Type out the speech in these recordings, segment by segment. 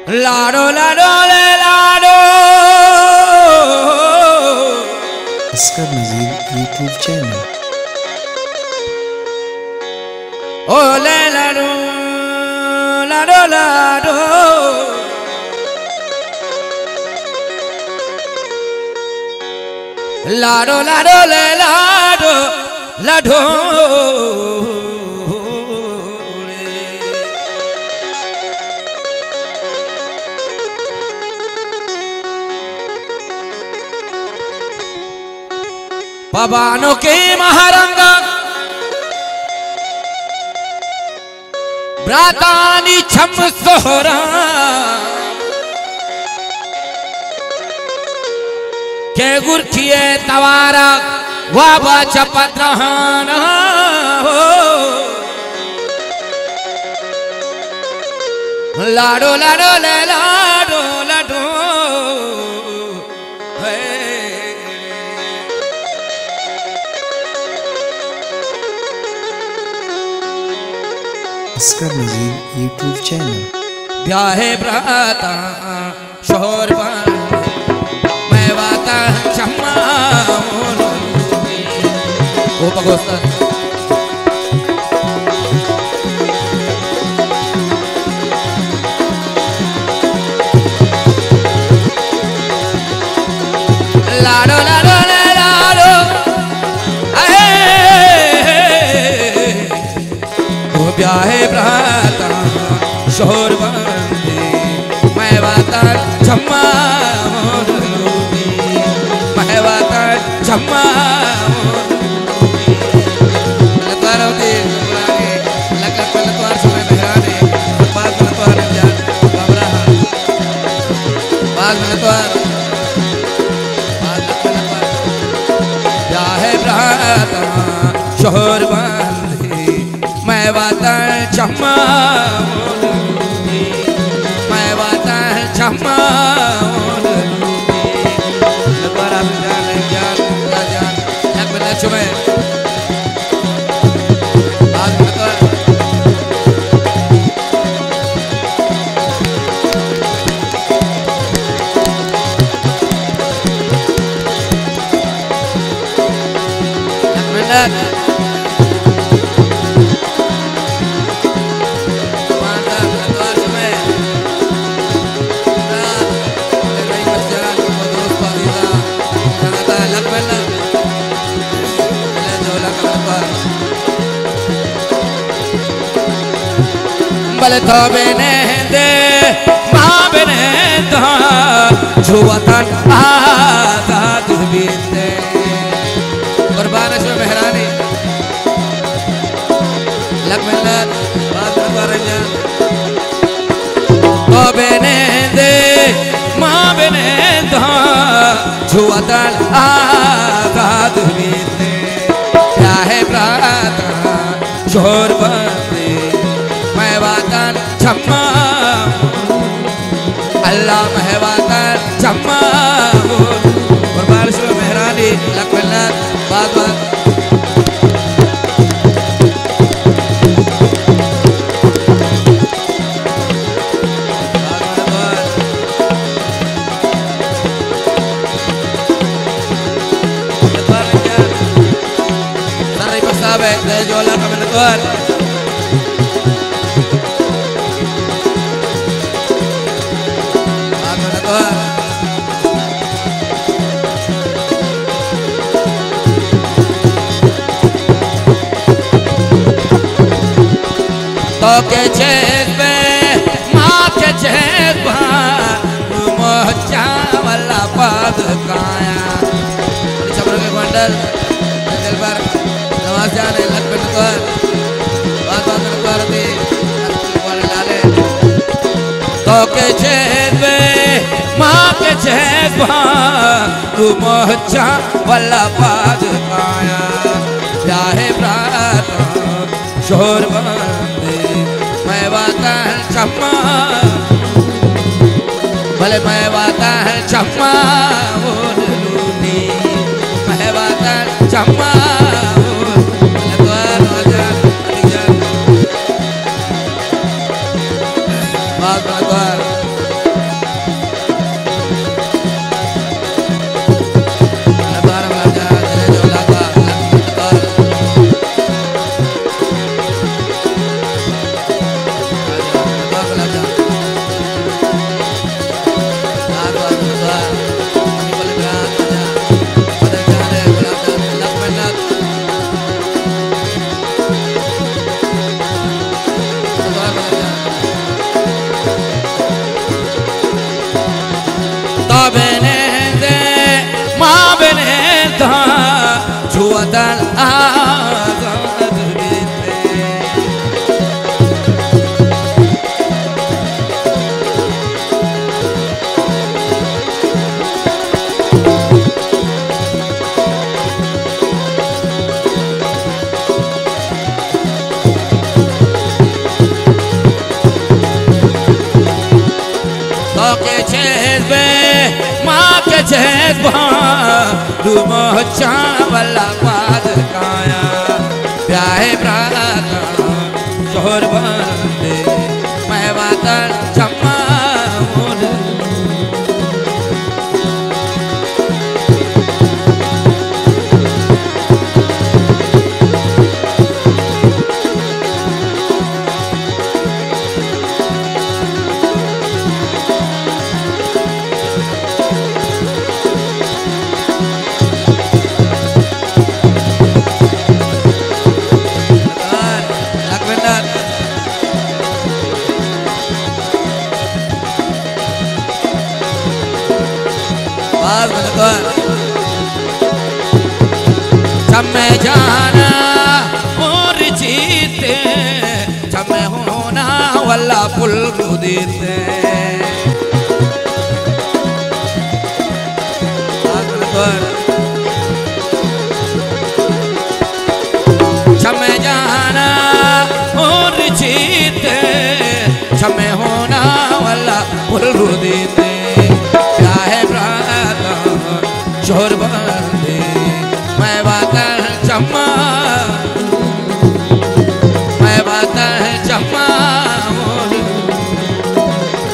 लाडो लाडो ले लाडो। अस्कर नज़ीर YouTube channel. ओ ले लाडो लाडो लाडो। लाडो लाडो ले लाडो लाडो। पवानों के महारंगा ब्रातानी छम सोहरा के गुरखिए तवारा वाबा चपत्रहान हो। लाडो लाडो ले लाडो लाडो। अस्कर नज़ीर यूट्यूब चैनल। ब्याहे ब्राता शोर मैं वाता चम्मा वो पगोस्ता लाडो लाडो ले लाडो। ब्याहे ब्राता शोर बंदी मैं वाता छम्मा मैं वाता छम्मा ब्याहे ब्राता शोर बंदी मैं वाता चम्मा मैं वाता चम्मा। बले तो बेने दे माँ बेने तो जुवतन आजाद बीते कुर्बान शो मेहरानी लग मिलत बात करना तो बेने दे माँ बेने तो जुवतन आजाद बीते क्या है प्राता शोर बंदे मैं वातन छम्मा अल्लाह मैं वातन छम्मा और बारिश में मेहरानी लक मिलत बात बात सारे प्रस्ताव है जो अल्लाह का मिलत तो के चेत पे माँ के चेत मोचा वाला पद काया छपरों के मंडल दिल पर नवाज जाने लग पिट कर बात बात कर दी वाले लाले। तो के चेत पे माँ के चेत मोचा वाला पद काया चाहे प्राता शोर बंदे मैं वाता चम्मा भले मैं वाता है चम्मा लूनी मैं वाता चम्मा बात के चेज़बे माँ के चेज़बा दुमो चावला पाद काया ब्याहे प्राता शोर बंदे मैं वातन चम्मा चम्मे जाना और जीते चम्मे होना वल्ला पुल देते चम्मे जाना और जीते चम्मे होना वल्ला पुल देते क्या है शोर बंदे मैं वातन चम्मा मैं वातन चम्मा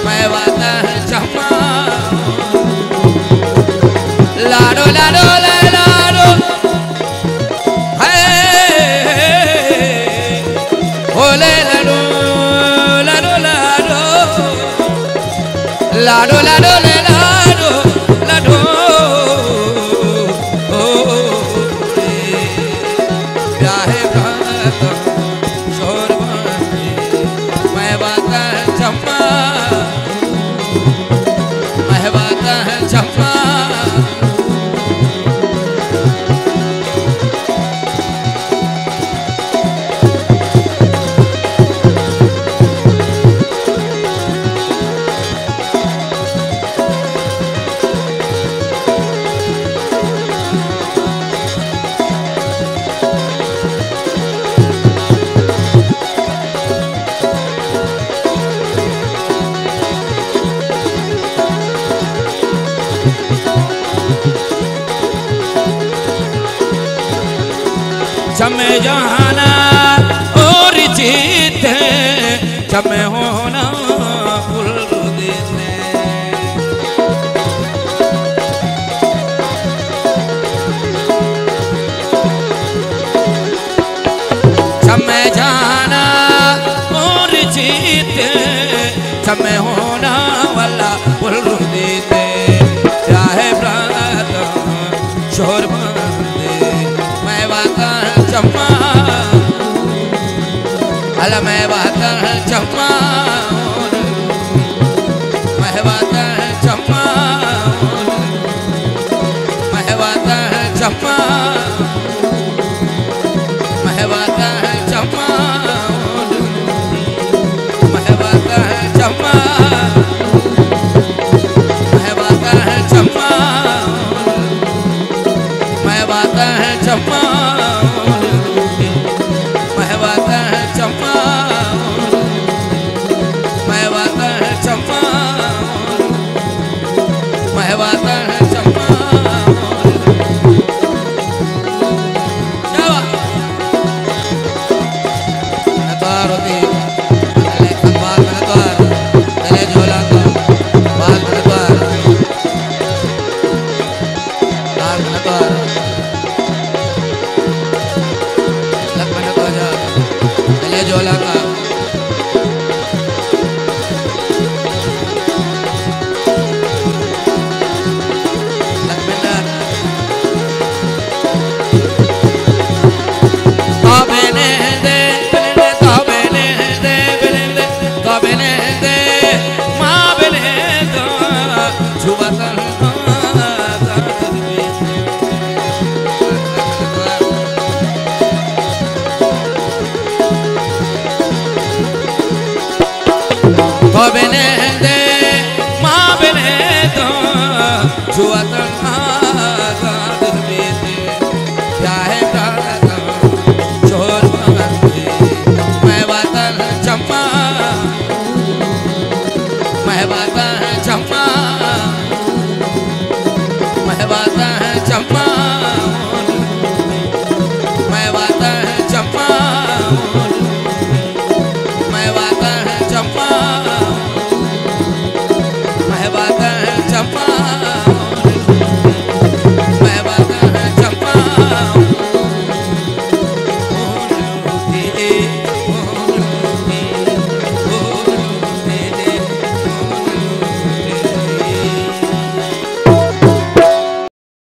मैं वातन चम्मा लाडो लाडो लाडो है ओले लाडो लाडो लाडो लाडो लाडो लाडो चम्मे जाना और जीते चम्मे होना पुल देते चम्मे जाना और जीते चम्मे होना वाला पुल देते चाहे प्रात शोर चम्मा अला मैं वातन चम्मा मैं वातन चम्मा मैं वातन चम्मा मैं वातन चम्मा मैं वातन चम्मा मैं वातन चम्मा मैं वातन चम्मा मैं वातन